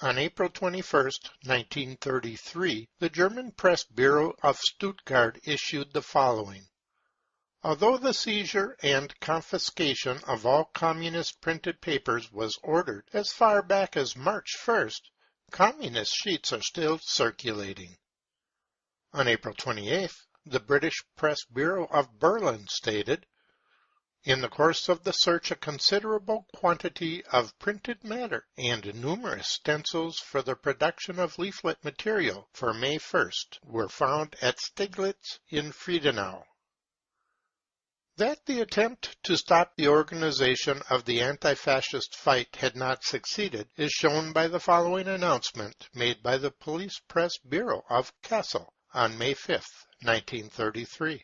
On April 21, 1933, the German Press Bureau of Stuttgart issued the following. Although the seizure and confiscation of all communist printed papers was ordered as far back as March 1st, communist sheets are still circulating. On April 28th, the British Press Bureau of Berlin stated, in the course of the search, a considerable quantity of printed matter and numerous stencils for the production of leaflet material for May 1st were found at Steglitz in Friedenau. That the attempt to stop the organization of the anti-fascist fight had not succeeded is shown by the following announcement made by the Police Press Bureau of Kassel on May 5, 1933.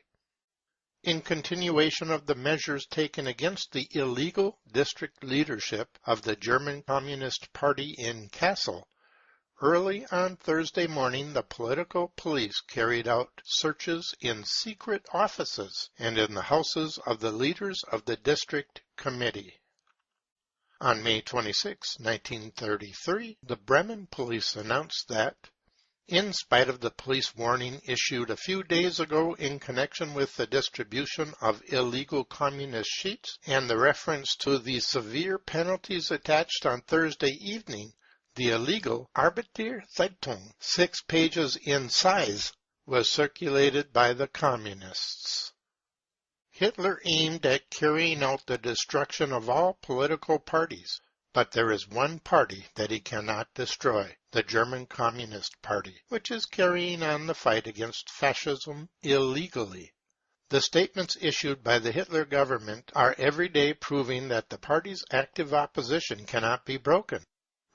In continuation of the measures taken against the illegal district leadership of the German Communist Party in Kassel, early on Thursday morning the political police carried out searches in secret offices and in the houses of the leaders of the district committee. On May 26, 1933, the Bremen police announced that, in spite of the police warning issued a few days ago in connection with the distribution of illegal communist sheets and the reference to the severe penalties attached on Thursday evening, the illegal Arbeiter Zeitung, 6 pages in size, was circulated by the communists. Hitler aimed at carrying out the destruction of all political parties. But there is one party that he cannot destroy, the German Communist Party, which is carrying on the fight against fascism illegally. The statements issued by the Hitler government are every day proving that the party's active opposition cannot be broken.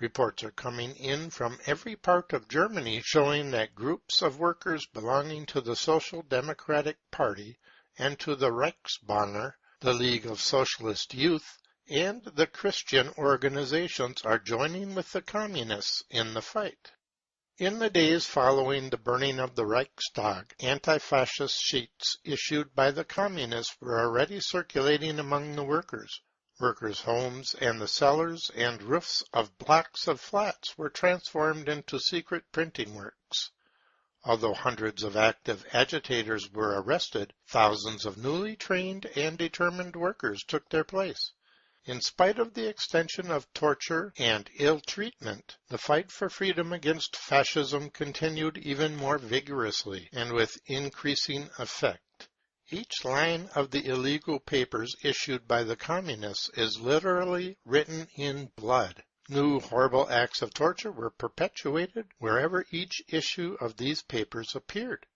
Reports are coming in from every part of Germany showing that groups of workers belonging to the Social Democratic Party and to the Reichsbanner, the League of Socialist Youth, and the Christian organizations are joining with the communists in the fight. In the days following the burning of the Reichstag, anti-fascist sheets issued by the communists were already circulating among the workers. Workers' homes and the cellars and roofs of blocks of flats were transformed into secret printing works. Although hundreds of active agitators were arrested, thousands of newly trained and determined workers took their place. In spite of the extension of torture and ill treatment, the fight for freedom against fascism continued even more vigorously and with increasing effect. Each line of the illegal papers issued by the communists is literally written in blood. New horrible acts of torture were perpetuated wherever each issue of these papers appeared.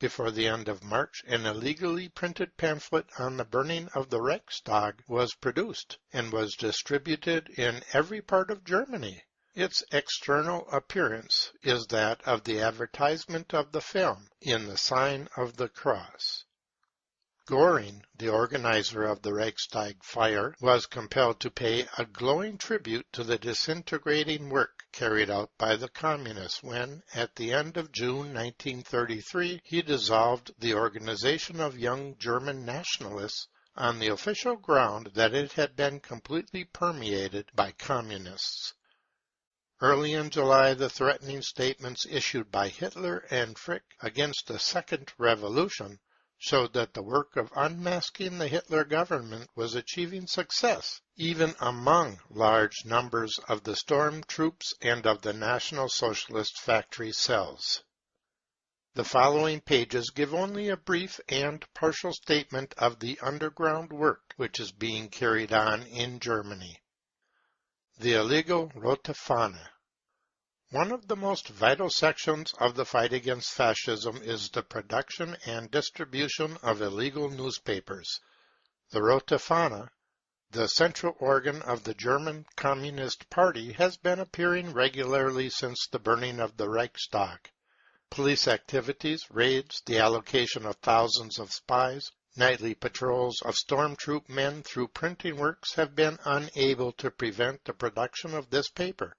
Before the end of March, an illegally printed pamphlet on the burning of the Reichstag was produced and was distributed in every part of Germany. Its external appearance is that of the advertisement of the film in the sign of the cross. Göring, the organizer of the Reichstag fire, was compelled to pay a glowing tribute to the disintegrating work carried out by the communists when, at the end of June 1933, he dissolved the organization of young German nationalists on the official ground that it had been completely permeated by communists. Early in July, the threatening statements issued by Hitler and Frick against a second revolution showed that the work of unmasking the Hitler government was achieving success, even among large numbers of the storm troops and of the National Socialist factory cells. The following pages give only a brief and partial statement of the underground work which is being carried on in Germany. The illegal Rote Fahne. One of the most vital sections of the fight against fascism is the production and distribution of illegal newspapers. The Rote Fahne, the central organ of the German Communist Party, has been appearing regularly since the burning of the Reichstag. Police activities, raids, the allocation of thousands of spies, nightly patrols of storm-troop men through printing works have been unable to prevent the production of this paper.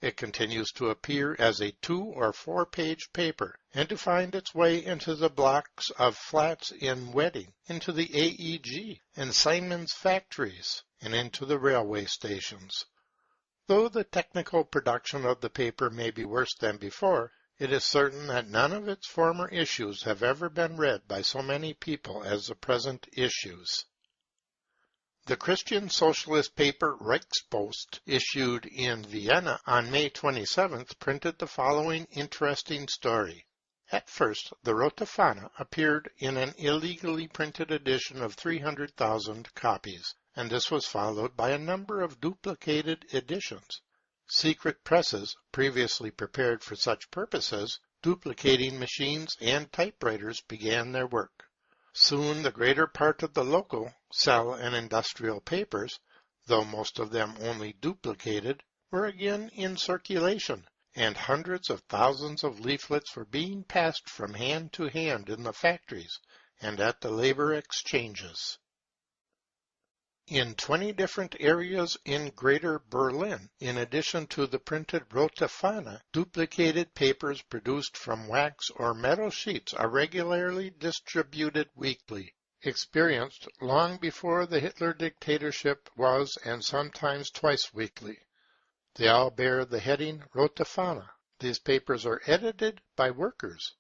It continues to appear as a 2- or 4-page paper, and to find its way into the blocks of flats in Wedding, into the AEG and Siemens factories, and into the railway stations. Though the technical production of the paper may be worse than before, it is certain that none of its former issues have ever been read by so many people as the present issues. The Christian Socialist paper Reichspost, issued in Vienna on May 27th, printed the following interesting story. At first, the Rote Fahne appeared in an illegally printed edition of 300,000 copies, and this was followed by a number of duplicated editions. Secret presses, previously prepared for such purposes, duplicating machines and typewriters, began their work. Soon the greater part of the local, cell and industrial papers, though most of them only duplicated, were again in circulation, and hundreds of thousands of leaflets were being passed from hand to hand in the factories and at the labor exchanges. In 20 different areas in Greater Berlin, in addition to the printed Rote Fahne, duplicated papers produced from wax or metal sheets are regularly distributed weekly. Experienced long before the Hitler dictatorship was and sometimes twice weekly. They all bear the heading Rote Fahne. These papers are edited by workers.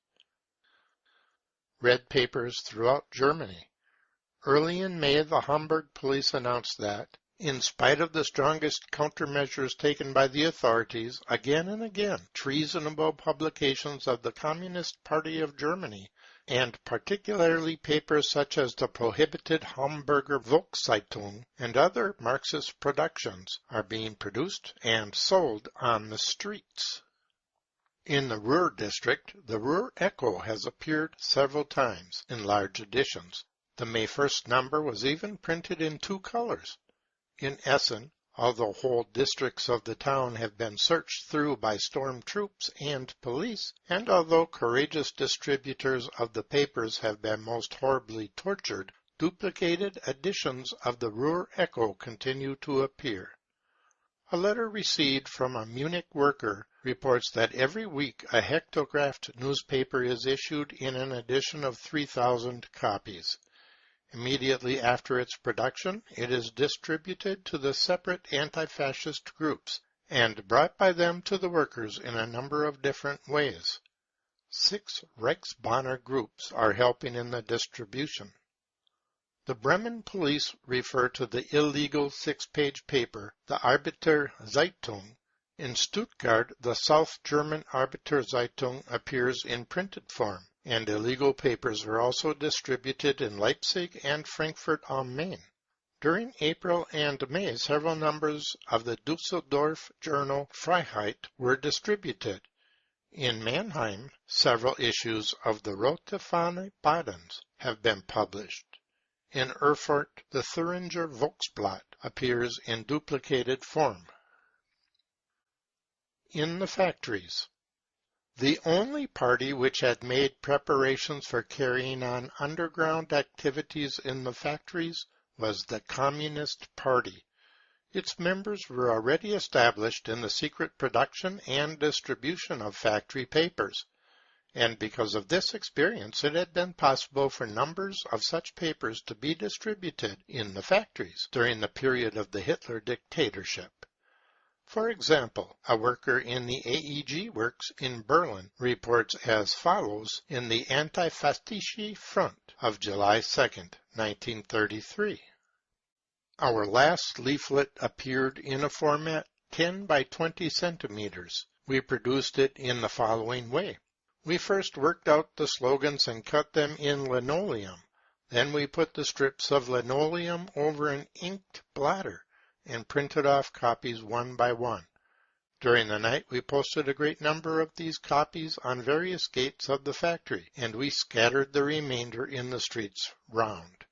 Red papers throughout Germany. Early in May, the Hamburg police announced that, in spite of the strongest countermeasures taken by the authorities, again and again, treasonable publications of the Communist Party of Germany, and particularly papers such as the prohibited Hamburger Volkszeitung and other Marxist productions, are being produced and sold on the streets. In the Ruhr district, the Ruhr Echo has appeared several times in large editions. The May 1st number was even printed in 2 colors. In Essen, although whole districts of the town have been searched through by storm troops and police, and although courageous distributors of the papers have been most horribly tortured, duplicated editions of the Ruhr Echo continue to appear. A letter received from a Munich worker reports that every week a hectographed newspaper is issued in an edition of 3,000 copies. Immediately after its production, it is distributed to the separate anti-fascist groups and brought by them to the workers in a number of different ways. 6 Reichsbanner groups are helping in the distribution. The Bremen police refer to the illegal 6-page paper, the Arbeiter Zeitung. In Stuttgart, the South German Arbeiter Zeitung appears in printed form, and illegal papers are also distributed in Leipzig and Frankfurt am Main. During April and May, several numbers of the Düsseldorf journal Freiheit were distributed. In Mannheim, several issues of the Rote Fahne Badens have been published. In Erfurt, the Thüringer Volksblatt appears in duplicated form. In the factories. The only party which had made preparations for carrying on underground activities in the factories was the Communist Party. Its members were already established in the secret production and distribution of factory papers, and because of this experience it had been possible for numbers of such papers to be distributed in the factories during the period of the Hitler dictatorship. For example, a worker in the AEG works in Berlin reports as follows in the Anti-Fascische Front of July 2nd, 1933. Our last leaflet appeared in a format 10 by 20 centimeters. We produced it in the following way. We first worked out the slogans and cut them in linoleum. Then we put the strips of linoleum over an inked blotter and printed off copies one by one. During the night we posted a great number of these copies on various gates of the factory, and we scattered the remainder in the streets round.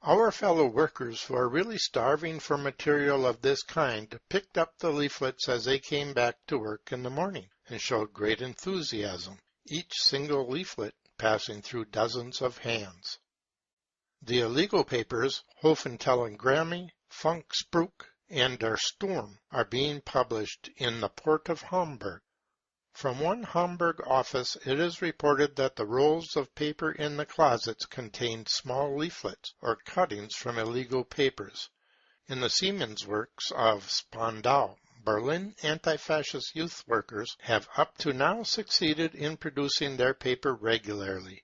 Our fellow workers who are really starving for material of this kind picked up the leaflets as they came back to work in the morning, and showed great enthusiasm, each single leaflet passing through dozens of hands. The illegal papers, Hofentelegramme, Funkspruch, and Der Sturm, are being published in the port of Hamburg. From one Hamburg office it is reported that the rolls of paper in the closets contained small leaflets or cuttings from illegal papers. In the Siemens works of Spandau, Berlin anti-fascist youth workers have up to now succeeded in producing their paper regularly.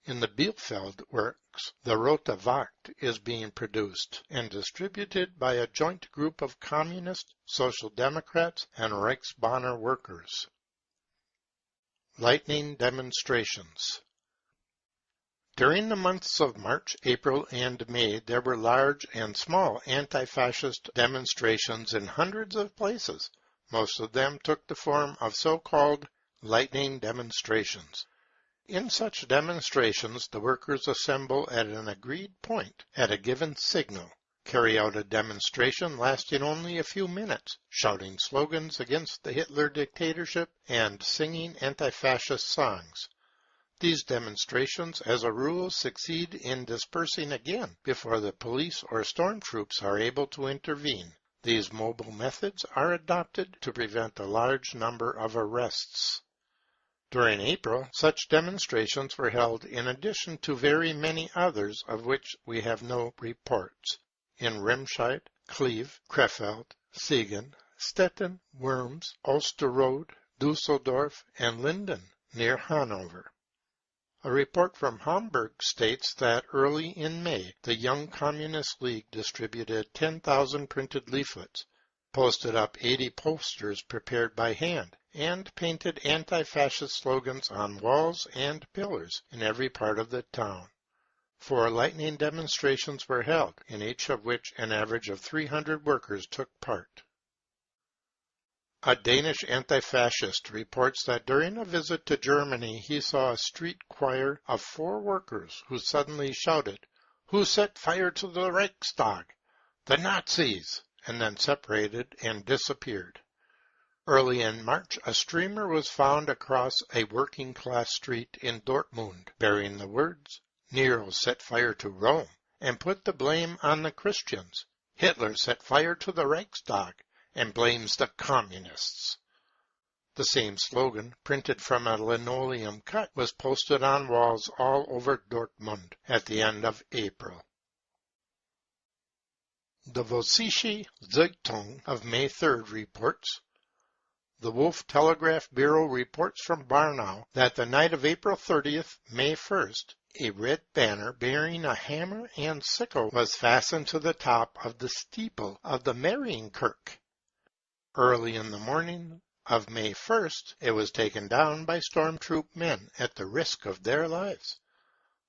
In the Bielefeld works, the Rote Wacht is being produced and distributed by a joint group of Communist, Social Democrats, and Reichsbanner workers. Lightning demonstrations. During the months of March, April, and May, there were large and small anti-fascist demonstrations in hundreds of places. Most of them took the form of so-called lightning demonstrations. In such demonstrations, the workers assemble at an agreed point at a given signal, carry out a demonstration lasting only a few minutes, shouting slogans against the Hitler dictatorship and singing anti-fascist songs. These demonstrations, as a rule, succeed in dispersing again before the police or storm troops are able to intervene. These mobile methods are adopted to prevent a large number of arrests. During April, such demonstrations were held in addition to very many others of which we have no reports, in Remscheid, Cleve, Krefeld, Siegen, Stettin, Worms, Osterode, Düsseldorf, and Linden, near Hanover. A report from Hamburg states that early in May, the Young Communist League distributed 10,000 printed leaflets, posted up 80 posters prepared by hand, and painted anti-fascist slogans on walls and pillars in every part of the town. 4 lightning demonstrations were held, in each of which an average of 300 workers took part. A Danish anti-fascist reports that during a visit to Germany he saw a street choir of 4 workers who suddenly shouted, "Who set fire to the Reichstag? The Nazis!" and then separated and disappeared. Early in March, a streamer was found across a working-class street in Dortmund, bearing the words, "Nero set fire to Rome and put the blame on the Christians. Hitler set fire to the Reichstag and blames the Communists." The same slogan, printed from a linoleum cut, was posted on walls all over Dortmund at the end of April. The Vossische Zeitung of May 3rd reports, "The Wolf Telegraph Bureau reports from Barnau that the night of April 30th, May 1st, a red banner bearing a hammer and sickle was fastened to the top of the steeple of the Marienkirche. Early in the morning of May 1st, it was taken down by storm troop men at the risk of their lives.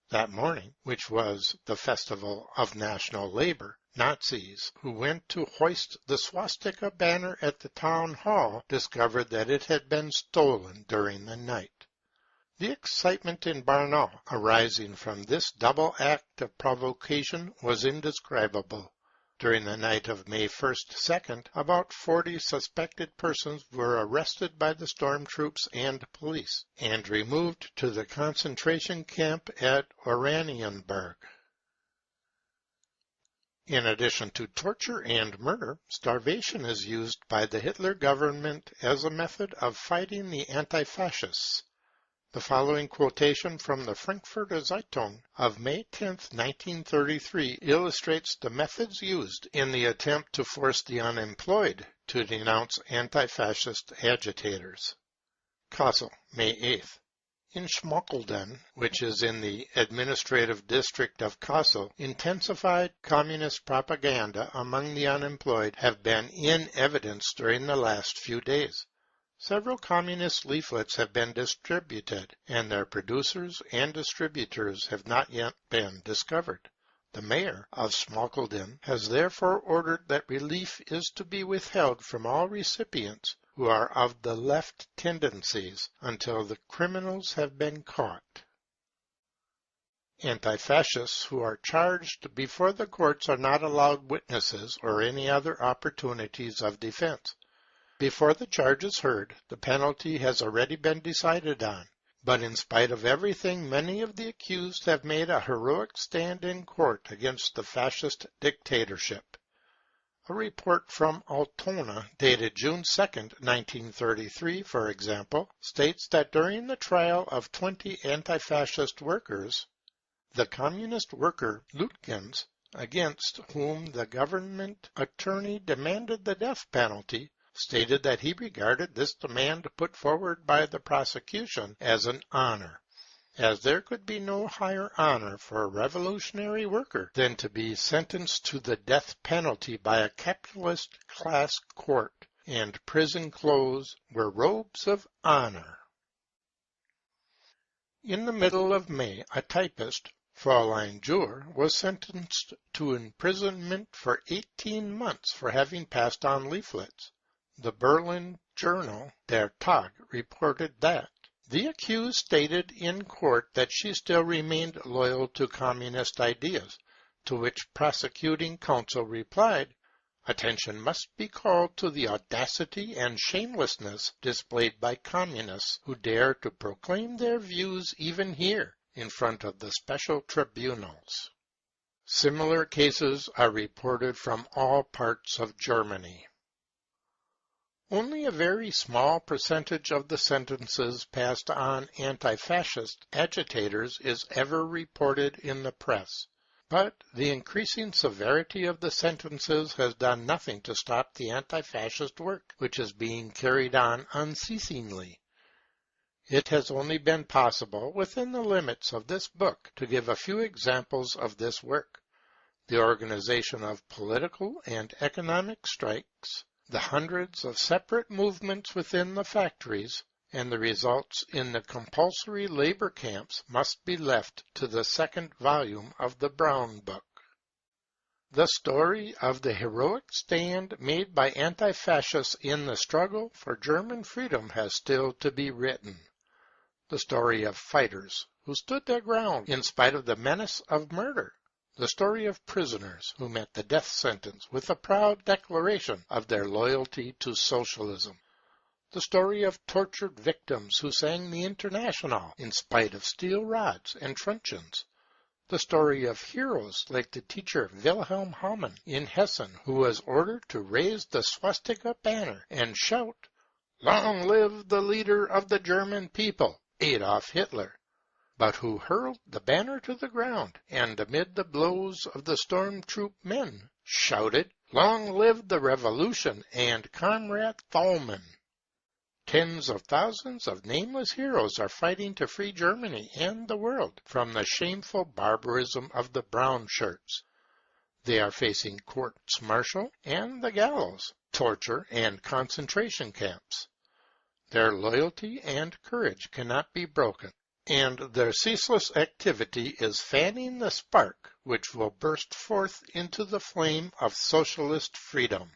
That morning, which was the festival of national labor, Nazis who went to hoist the swastika banner at the town hall discovered that it had been stolen during the night. The excitement in Barnau arising from this double act of provocation was indescribable. During the night of May 1st 2nd, about 40 suspected persons were arrested by the storm troops and police, and removed to the concentration camp at Oranienburg. In addition to torture and murder, starvation is used by the Hitler government as a method of fighting the anti-fascists. The following quotation from the Frankfurter Zeitung of May 10, 1933, illustrates the methods used in the attempt to force the unemployed to denounce anti-fascist agitators. Kassel, May 8th. In Schmockelden, which is in the administrative district of Kassel, intensified communist propaganda among the unemployed have been in evidence during the last few days. Several communist leaflets have been distributed, and their producers and distributors have not yet been discovered. The mayor of Schmockelden has therefore ordered that relief is to be withheld from all recipients who are of the left tendencies until the criminals have been caught. Anti-fascists who are charged before the courts are not allowed witnesses or any other opportunities of defense. Before the charge is heard, the penalty has already been decided on. But in spite of everything, many of the accused have made a heroic stand in court against the fascist dictatorship. A report from Altona, dated June 2, 1933, for example, states that during the trial of 20 anti-fascist workers, the communist worker Lütgens, against whom the government attorney demanded the death penalty, stated that he regarded this demand put forward by the prosecution as an honor, as there could be no higher honor for a revolutionary worker than to be sentenced to the death penalty by a capitalist class court, and prison clothes were robes of honor. In the middle of May, a typist, Fräulein Jur, was sentenced to imprisonment for 18 months for having passed on leaflets. The Berlin journal Der Tag reported that the accused stated in court that she still remained loyal to communist ideas, to which prosecuting counsel replied, "Attention must be called to the audacity and shamelessness displayed by communists who dare to proclaim their views even here, in front of the special tribunals." Similar cases are reported from all parts of Germany. Only a very small percentage of the sentences passed on anti-fascist agitators is ever reported in the press. But the increasing severity of the sentences has done nothing to stop the anti-fascist work, which is being carried on unceasingly. It has only been possible, within the limits of this book, to give a few examples of this work: the organization of political and economic strikes, the hundreds of separate movements within the factories, and the results in the compulsory labor camps must be left to the second volume of the Brown Book. The story of the heroic stand made by anti-fascists in the struggle for German freedom has still to be written. The story of fighters who stood their ground in spite of the menace of murder. The story of prisoners who met the death sentence with a proud declaration of their loyalty to socialism. The story of tortured victims who sang the International in spite of steel rods and truncheons. The story of heroes like the teacher Wilhelm Hamann in Hessen, who was ordered to raise the swastika banner and shout, "Long live the leader of the German people, Adolf Hitler," but who hurled the banner to the ground, and amid the blows of the storm troop men shouted, "Long live the revolution and Comrade Thalmann." Tens of thousands of nameless heroes are fighting to free Germany and the world from the shameful barbarism of the brown shirts. They are facing courts martial and the gallows, torture and concentration camps. Their loyalty and courage cannot be broken, and their ceaseless activity is fanning the spark which will burst forth into the flame of socialist freedom.